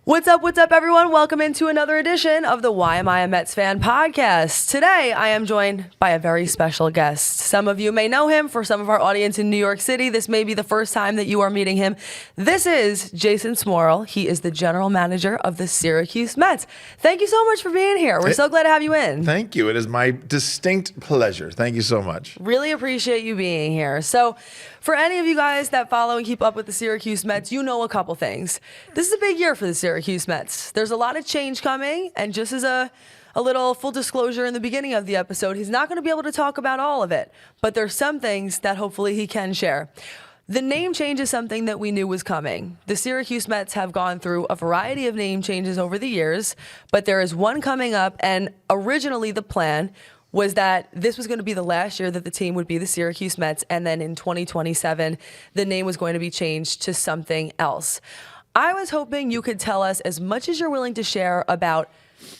What's up, everyone? Welcome into another edition of the Why Am I a Mets Fan podcast. Today, I am joined by a very special guest. Some of you may know him. For some of our audience in New York City, this may be the first time that you are meeting him. This is Jason Smorol. He is the general manager of the Syracuse Mets. Thank you so much for being here. We're so glad to have you in. Thank you. It is my distinct pleasure. Thank you so much. Really appreciate you being here. So, for any of you guys that follow and keep up with the Syracuse Mets, you know a couple things. This is a big year for the Syracuse Mets. There's a lot of change coming, and just as a little full disclosure in the beginning of the episode, he's not going to be able to talk about all of it, but there's some things that hopefully he can share. The name change is something that we knew was coming. The Syracuse Mets have gone through a variety of name changes over the years, but there is one coming up, and originally the plan was that this was going to be the last year that the team would be the Syracuse Mets, and then in 2027, the name was going to be changed to something else. I was hoping you could tell us as much as you're willing to share about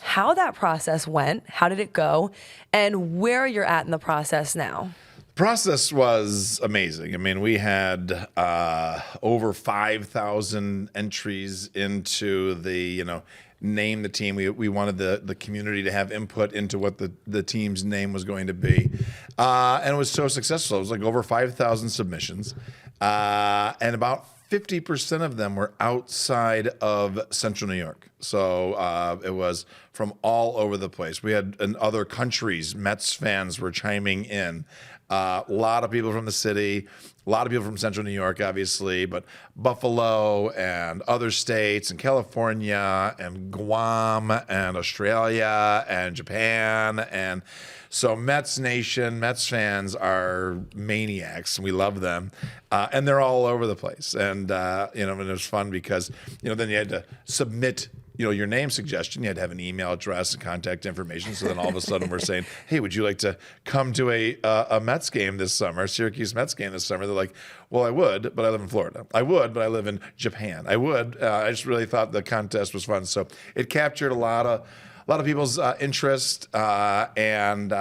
how that process went, how did it go, and where you're at in the process now. Process was amazing. I mean, we had over 5,000 entries into the, name the team. We wanted the community to have input into what the team's name was going to be. And it was so successful. It was like over 5,000 submissions. And about 50% of them were outside of Central New York. So it was from all over the place. We had in other countries, Mets fans were chiming in. A lot of people from the city, a lot of people from Central New York, obviously, but Buffalo and other states and California and Guam and Australia and Japan. And so Mets Nation, Mets fans are maniacs. We love them. And they're all over the place. And, and it was fun because, then you had to submit your name suggestion. You had to have an email address and contact information. So then all of a sudden we're saying, hey, would you like to come to a Mets game this summer, Syracuse Mets game this summer? They're like, well, I would, but I live in Florida. I would, but I live in Japan. I would. I just really thought the contest was fun. So it captured a lot of people's interest and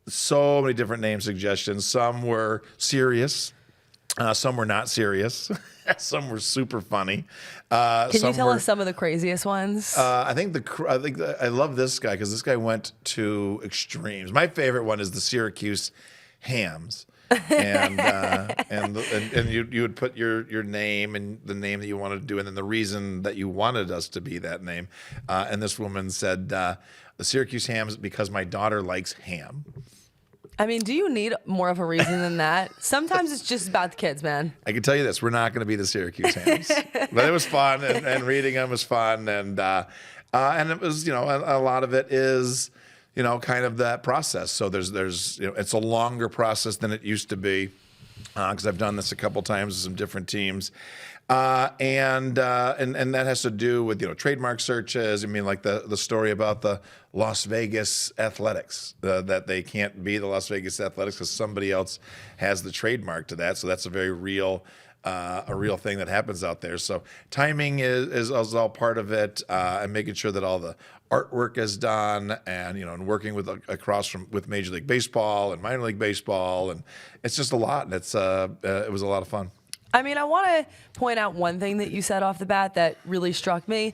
so many different name suggestions. Some were serious. Some were not serious. Some were super funny. Can you tell us some of the craziest ones? I love this guy because this guy went to extremes. My favorite one is the Syracuse Hams, and you would put your name and the name that you wanted to do, and then the reason that you wanted us to be that name. And this woman said the Syracuse Hams because my daughter likes ham. I mean, do you need more of a reason than that? Sometimes it's just about the kids, man. I can tell you this: we're not going to be the Syracuse Hams, but it was fun, and reading them was fun, and it was, a lot of it is, kind of that process. So there's it's a longer process than it used to be, because I've done this a couple times with some different teams. And that has to do with trademark searches. I mean, like the story about the Las Vegas Athletics, that they can't be the Las Vegas Athletics because somebody else has the trademark to that. So that's a very real thing that happens out there. So timing is all part of it, and making sure that all the artwork is done, and and working with Major League Baseball and Minor League Baseball, and it's just a lot. And it was a lot of fun. I mean, I want to point out one thing that you said off the bat that really struck me.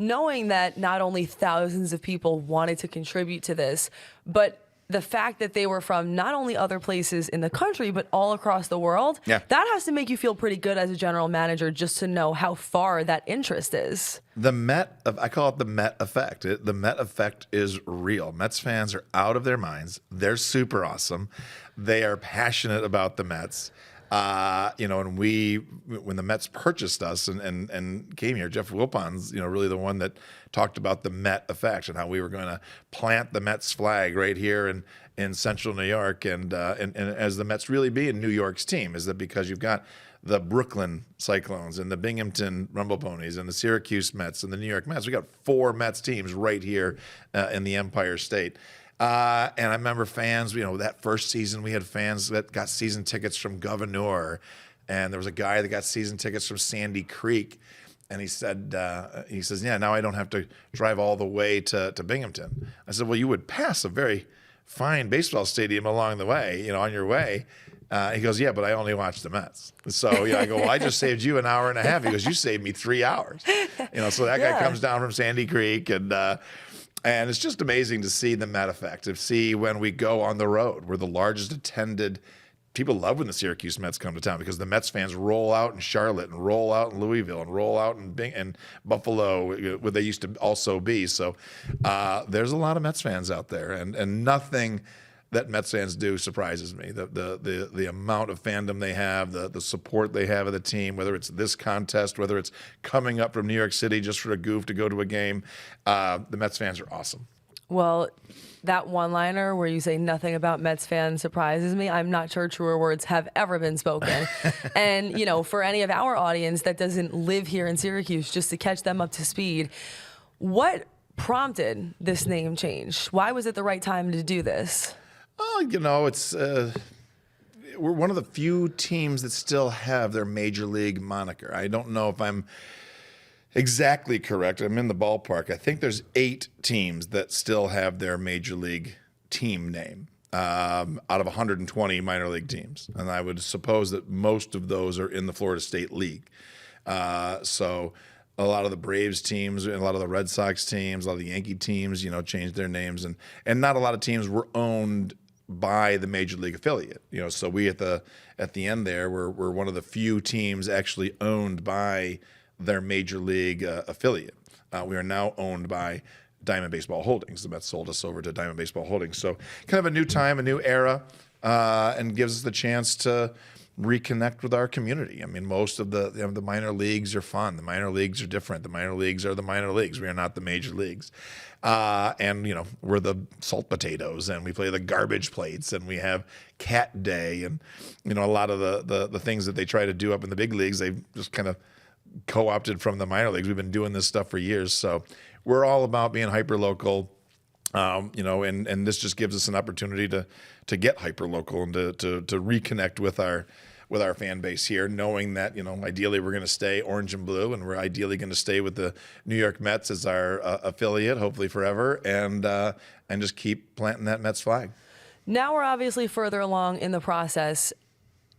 Knowing that not only thousands of people wanted to contribute to this, but the fact that they were from not only other places in the country, but all across the world, that has to make you feel pretty good as a general manager just to know how far that interest is. I call it the Met effect. The Met effect is real. Mets fans are out of their minds. They're super awesome. They are passionate about the Mets. And when the Mets purchased us and came here, Jeff Wilpon's, really the one that talked about the Met effect and how we were going to plant the Mets flag right here in Central New York, and as the Mets really being New York's team, is that because you've got the Brooklyn Cyclones and the Binghamton Rumble Ponies and the Syracuse Mets and the New York Mets. We got 4 Mets teams right here in the Empire State. And I remember fans, that first season we had fans that got season tickets from Governor, and there was a guy that got season tickets from Sandy Creek, and he said, yeah, now I don't have to drive all the way to Binghamton. I said, well, you would pass a very fine baseball stadium along the way, on your way. He goes, yeah, but I only watch the Mets. So I go, well, I just saved you an hour and a half. He goes, you saved me 3 hours. So that guy comes down from Sandy Creek, and it's just amazing to see the Met effect, to see when we go on the road. We're the largest attended. People love when the Syracuse Mets come to town because the Mets fans roll out in Charlotte and roll out in Louisville and roll out in Buffalo, where they used to also be. So there's a lot of Mets fans out there, and nothing that Mets fans do surprises me. The amount of fandom they have, the support they have of the team, whether it's this contest, whether it's coming up from New York City just for a goof to go to a game, the Mets fans are awesome. Well, that one-liner where you say nothing about Mets fans surprises me, I'm not sure truer words have ever been spoken. And, for any of our audience that doesn't live here in Syracuse, just to catch them up to speed, what prompted this name change? Why was it the right time to do this? It's we're one of the few teams that still have their major league moniker. I don't know if I'm exactly correct. I'm in the ballpark. I think there's 8 teams that still have their major league team name out of 120 minor league teams. And I would suppose that most of those are in the Florida State League. So a lot of the Braves teams and a lot of the Red Sox teams, a lot of the Yankee teams, changed their names. And not a lot of teams were owned by the major league affiliate. So we at the end there, we're one of the few teams actually owned by their major league affiliate. We are now owned by Diamond Baseball Holdings. The Mets sold us over to Diamond Baseball Holdings. So kind of a new time, a new era, and gives us the chance to reconnect with our community. I mean, most of the minor leagues are fun. The minor leagues are different. The minor leagues are the minor leagues. We are not the major leagues. And we're the salt potatoes, and we play the garbage plates, and we have cat day, and a lot of the things that they try to do up in the big leagues, they've just kind of co-opted from the minor leagues. We've been doing this stuff for years, so we're all about being hyper local. And this just gives us an opportunity to get hyper local and to reconnect with our fan base here, knowing that ideally we're going to stay orange and blue, and we're ideally going to stay with the New York Mets as our affiliate, hopefully forever, and just keep planting that Mets flag. Now we're obviously further along in the process.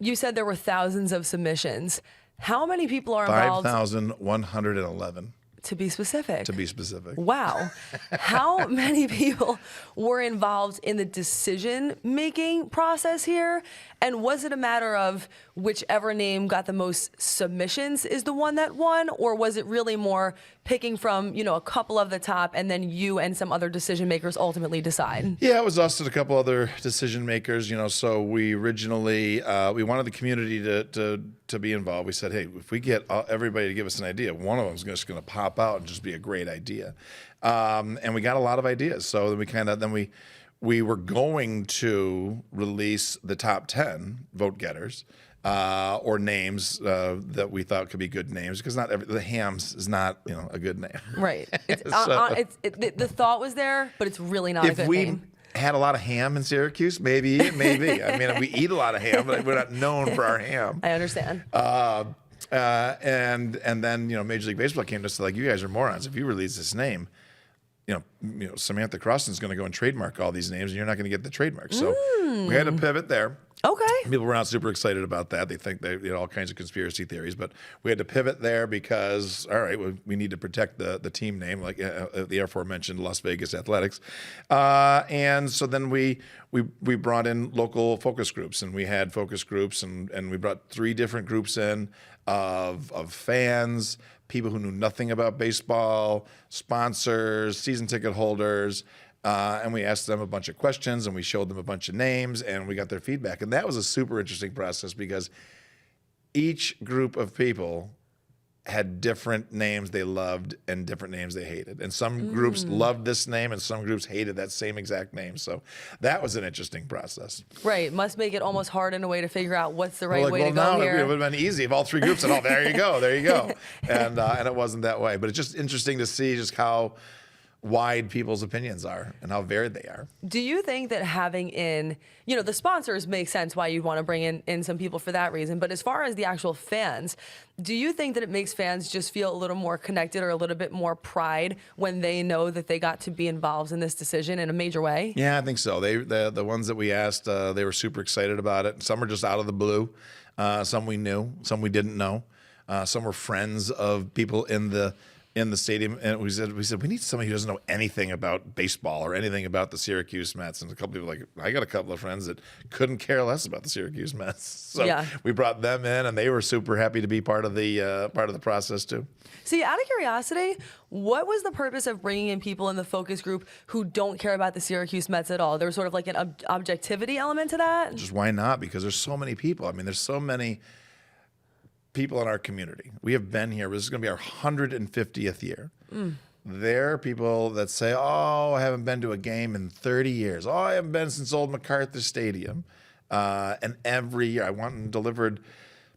You said there were thousands of submissions. How many people are involved? 5,111. To be specific. To be specific. Wow. How many people were involved in the decision-making process here? And was it a matter of whichever name got the most submissions is the one that won? Or was it really more picking from, a couple of the top, and then you and some other decision-makers ultimately decide? Yeah, it was us and a couple other decision-makers. So we originally, we wanted the community to be involved. We said, hey, if we get everybody to give us an idea, one of them is just going to pop out and just be a great idea. And we got a lot of ideas. So then we were going to release the top 10 vote getters or names that we thought could be good names, because the Hams is not a good name. Right. The thought was there, but it's really not a good name. Had a lot of ham in Syracuse, maybe. I mean, we eat a lot of ham, but we're not known for our ham. I understand. And then Major League Baseball came to us like, you guys are morons. If you release this name, Samantha Croston's going to go and trademark all these names, and you're not going to get the trademark. So we had to pivot there. Okay. People were not super excited about that. They think they all kinds of conspiracy theories, but we had to pivot there because, all right, we need to protect the team name, like the aforementioned Las Vegas Athletics. And so then we brought in local focus groups, and we had focus groups, and we brought 3 different groups in of fans, people who knew nothing about baseball, sponsors, season ticket holders. And we asked them a bunch of questions, and we showed them a bunch of names, and we got their feedback. And that was a super interesting process, because each group of people had different names they loved and different names they hated. And some groups loved this name, and some groups hated that same exact name. So that was an interesting process. Right. Must make it almost hard in a way to figure out what's the right way to go here. It would have been easy if all 3 groups said, oh, there you go. And it wasn't that way. But it's just interesting to see just how wide people's opinions are and how varied they are. Do you think that having in, the sponsors make sense why you'd want to bring in some people for that reason, but as far as the actual fans, do you think that it makes fans just feel a little more connected or a little bit more pride when they know that they got to be involved in this decision in a major way? Yeah, I think so. The ones that we asked, they were super excited about it. Some are just out of the blue. Some we knew, some we didn't know. Some were friends of people in the stadium, and we said we need somebody who doesn't know anything about baseball or anything about the Syracuse Mets. And a couple people were like, I got a couple of friends that couldn't care less about the Syracuse Mets. So we brought them in, and they were super happy to be part of the process too. See, out of curiosity, what was the purpose of bringing in people in the focus group who don't care about the Syracuse Mets at all? There's sort of like an objectivity element to that. Just why not? Because there's so many people. I mean, there's so many people in our community. We have been here. This is going to be our 150th year. There are people that say, oh, I haven't been to a game in 30 years. Oh, I haven't been since old MacArthur Stadium. And every year I went and delivered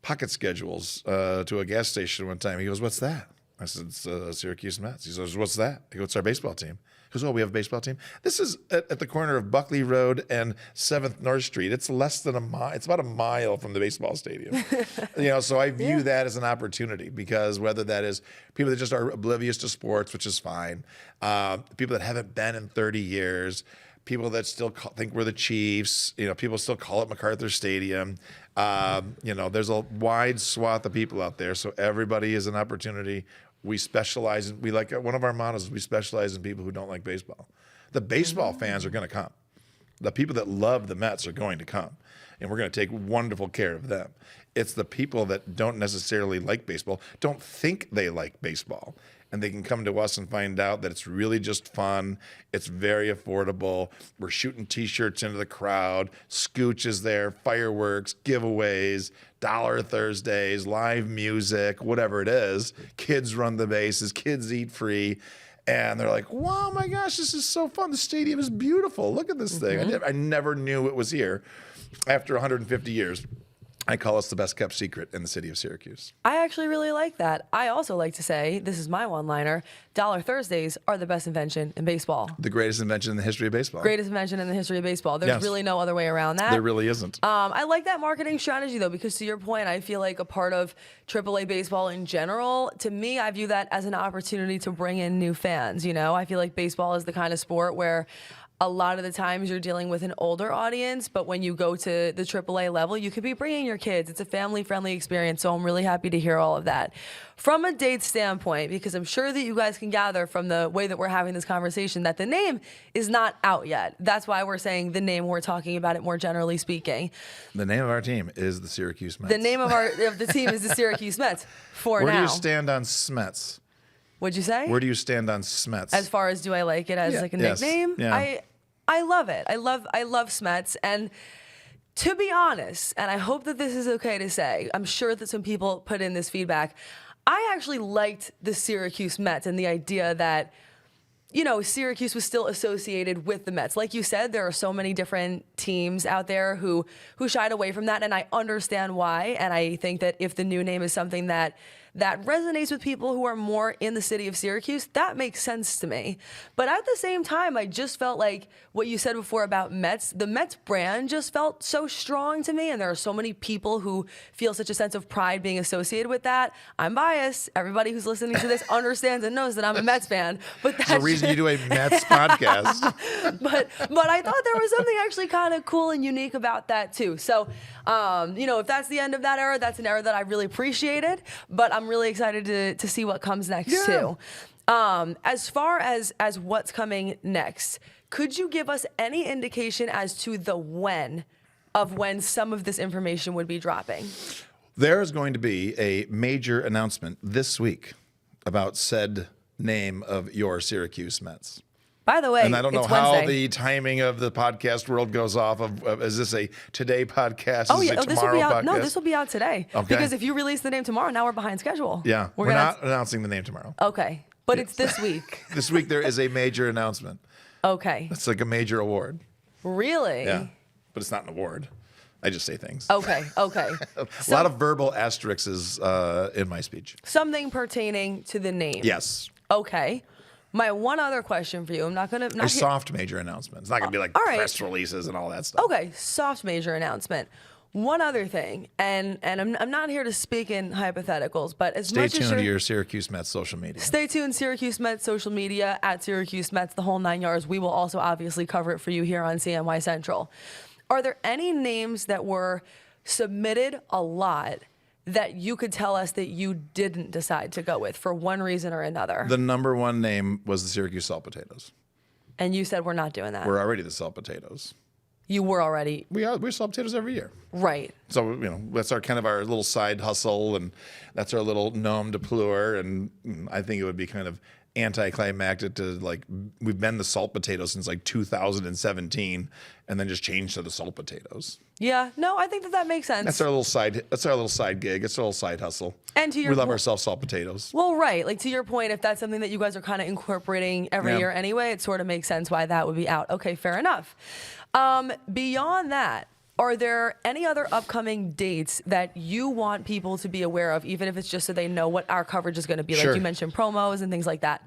pocket schedules to a gas station one time. He goes, what's that? I said, it's Syracuse Mets. He says, what's that? I go, it's our baseball team. He goes, oh, we have a baseball team? This is at the corner of Buckley Road and 7th North Street. It's less than a mile. It's about a mile from the baseball stadium. So I view that as an opportunity, because whether that is people that just are oblivious to sports, which is fine, people that haven't been in 30 years, people that still think we're the Chiefs, people still call it MacArthur Stadium. There's a wide swath of people out there, so everybody is an opportunity. We specialize in, one of our mottos is we specialize in people who don't like baseball. The baseball fans are going to come. The people that love the Mets are going to come, and we're going to take wonderful care of them. It's the people that don't necessarily like baseball, don't think they like baseball, and they can come to us and find out that it's really just fun. It's very affordable. We're shooting T-shirts into the crowd. Scooch is there, fireworks, giveaways, Dollar Thursdays, live music, whatever it is. Kids run the bases. Kids eat free. And they're like, wow, my gosh, this is so fun. The stadium is beautiful. Look at this thing. I never knew it was here. After 150 years, I call us the best kept secret in the city of Syracuse. I actually really like that. I also like to say, this is my one-liner, Dollar Thursdays are the best invention in baseball. The greatest invention in the history of baseball. Greatest invention in the history of baseball. There's really no other way around that. There really isn't. I like that marketing strategy, though, because to your point, I feel like a part of AAA baseball in general, to me, I view that as an opportunity to bring in new fans. I feel like baseball is the kind of sport where a lot of the times you're dealing with an older audience, but when you go to the AAA level, you could be bringing your kids. It's a family-friendly experience, so I'm really happy to hear all of that. From a date standpoint, because I'm sure that you guys can gather from the way that we're having this conversation that the name is not out yet. That's why we're saying the name. We're talking about it more generally speaking. The name of our team is the Syracuse Mets. The name of the team is the Syracuse Mets for now. Where do you stand on Smets? What'd you say? Where do you stand on Smets? As far as do I like it as like a nickname? Yeah. I love it. I love Smets. And to be honest, and I hope that this is okay to say, I'm sure that some people put in this feedback, I actually liked the Syracuse Mets and the idea that, Syracuse was still associated with the Mets. Like you said, there are so many different teams out there who shied away from that, and I understand why. And I think that if the new name is something that resonates with people who are more in the city of Syracuse, that makes sense to me. But at the same time, I just felt like what you said before about Mets, the Mets brand just felt so strong to me, and there are so many people who feel such a sense of pride being associated with that. I'm biased. Everybody who's listening to this understands and knows that I'm a Mets fan. But that's the reason you do a Mets podcast. But I thought there was something actually kind of cool and unique about that too. So, if that's the end of that era, that's an era that I really appreciated. But I'm really excited to see what comes next too. As far as what's coming next, could you give us any indication as to the when some of this information would be dropping? There is going to be a major announcement this week about said name of your Syracuse Mets. By the way, and I don't know it's how Wednesday. the timing of the podcast world goes off. Is this a today podcast? Oh, is yeah. it a This will be tomorrow out. podcast? No, this will be out today. Okay. Because if you release the name tomorrow, now we're behind schedule. Yeah. We're not announcing the name tomorrow. Okay. But it's this week. This week there is a major announcement. Okay. It's like a major award. Really? Yeah. But it's not an award. I just say things. Okay. Okay. A lot of verbal asterisks in my speech. Something pertaining to the name. Yes. Okay. My one other question for you, I'm not gonna A soft major announcement. It's not going to be like all right. press releases and all that stuff. Okay, soft major announcement. One other thing, and I'm not here to speak in hypotheticals, but as Stay much tuned as to your Syracuse Mets social media. stay tuned, Syracuse Mets social media at Syracuse Mets, the whole 9 yards. We will also obviously cover it for you here on CNY Central. Are there any names that were submitted a lot that you could tell us that you didn't decide to go with for one reason or another? The number one name was the Syracuse Salt Potatoes. And you said we're not doing that. We're already the Salt Potatoes. You were already We're Salt Potatoes every year. right. So, that's our kind of our little side hustle, and that's our little nom de plume. And I think it would be kind of anticlimactic to, like, we've been the Salt Potatoes since like 2017, and then just change to the Salt Potatoes. Yeah, no, I think that makes sense. That's our little side. That's our little side gig. It's our little side hustle. And to your we love po- ourselves Salt Potatoes. Well, right. Like, to your point, if that's something that you guys are kind of incorporating every Yeah. year anyway, it sort of makes sense why that would be out. Okay, fair enough. Beyond that, are there any other upcoming dates that you want people to be aware of, even if it's just so they know what our coverage is going to be? Sure. Like you mentioned promos and things like that.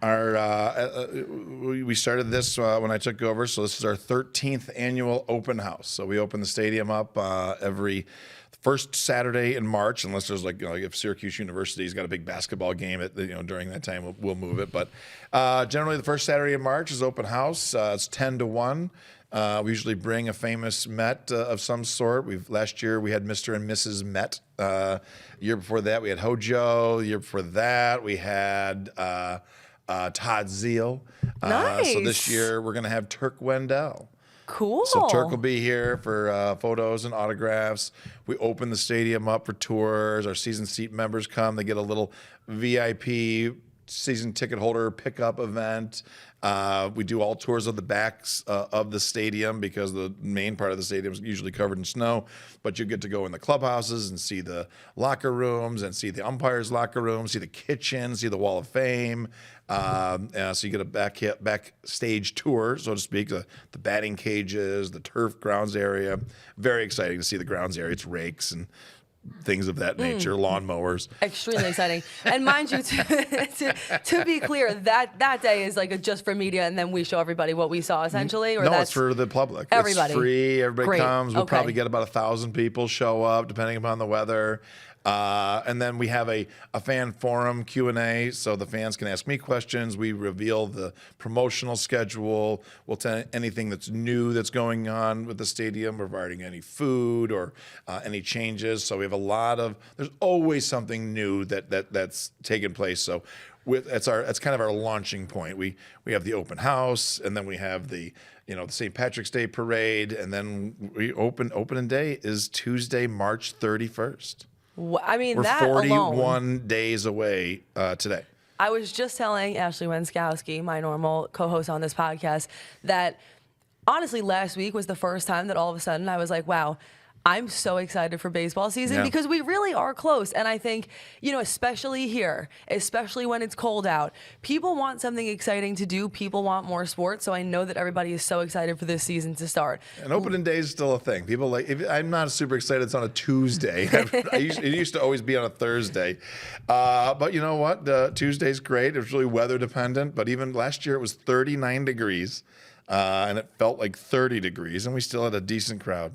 We started this when I took over, so this is our 13th annual open house. So we open the stadium up every first Saturday in March, unless there's like if Syracuse University's got a big basketball game during that time, we'll move it. But generally, the first Saturday in March is open house. It's 10 to 1. We usually bring a famous Met of some sort. Last year we had Mr. and Mrs. Met. Year before that we had Hojo. The year before that we had Todd Zeal. Nice. So this year we're going to have Turk Wendell. Cool. So Turk will be here for photos and autographs. We open the stadium up for tours. Our season seat members come. They get a little VIP season ticket holder pickup event. We do all tours of the backs of the stadium because the main part of the stadium is usually covered in snow. But you get to go in the clubhouses and see the locker rooms and see the umpires' locker rooms, see the kitchen, see the Wall of Fame. So you get a backstage tour, so to speak, the batting cages, the turf grounds area. Very exciting to see the grounds area. It's rakes and things of that nature, lawnmowers. Extremely exciting. And mind you, to be clear, that day is like just for media, and then we show everybody what we saw, essentially? Or No, that's it's for the public. everybody. It's free. Everybody Great. comes. We'll Okay. probably get about 1,000 people show up, depending upon the weather. And then we have a fan forum Q&A, so the fans can ask me questions. We reveal the promotional schedule. We'll tell anything that's new that's going on with the stadium regarding any food or any changes. So we have there's always something new that's taken place. So that's kind of our launching point. We have the open house, and then we have the St. Patrick's Day parade, and then opening day is Tuesday, March 31st. I mean, We're that 41 alone. days away today. I was just telling Ashley Wenskowski, my normal co-host on this podcast, that honestly last week was the first time that all of a sudden I was like, wow, I'm so excited for baseball season, Yeah. because we really are close. And I think, especially here, especially when it's cold out, people want something exciting to do. People want more sports. So I know that everybody is so excited for this season to start. And opening day is still a thing. People I'm not super excited it's on a Tuesday. It used to always be on a Thursday. But you know what? Tuesday's great. It was really weather dependent. But even last year it was 39 degrees. And it felt like 30 degrees. And we still had a decent crowd.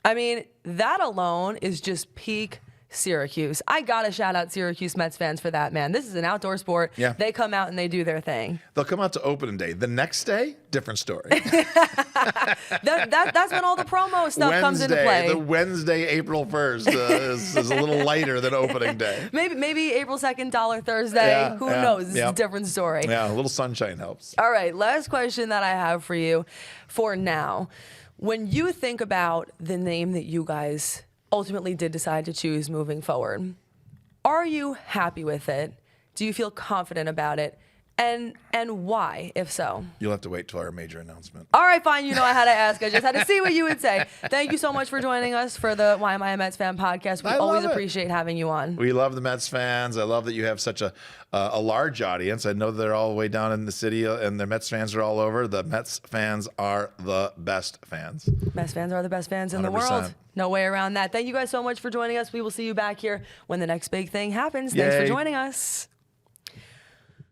I mean, that alone is just peak Syracuse. I gotta shout out Syracuse Mets fans for that, man. This is an outdoor sport. Yeah. They come out and they do their thing. They'll come out to opening day. The next day, different story. That's when all the promo stuff comes into play. The Wednesday, April 1st is a little lighter than opening day. Maybe April 2nd, Dollar Thursday. Yeah, Who yeah, knows? It's yeah. a different story. Yeah, a little sunshine helps. All right, last question that I have for you for now. When you think about the name that you guys ultimately did decide to choose moving forward, are you happy with it? Do you feel confident about it? And why, if so? You'll have to wait till our major announcement. All right, fine. You know I had to ask. I just had to see what you would say. Thank you so much for joining us for the Why Am I a Mets Fan podcast. We I love always it. appreciate having you on. We love the Mets fans. I love that you have such a large audience. I know they're all the way down in the city, and the Mets fans are all over. The Mets fans are the best fans. Mets fans are the best fans in the 100%. world. No way around that. Thank you guys so much for joining us. We will see you back here when the next big thing happens. Thanks for Yay. joining us.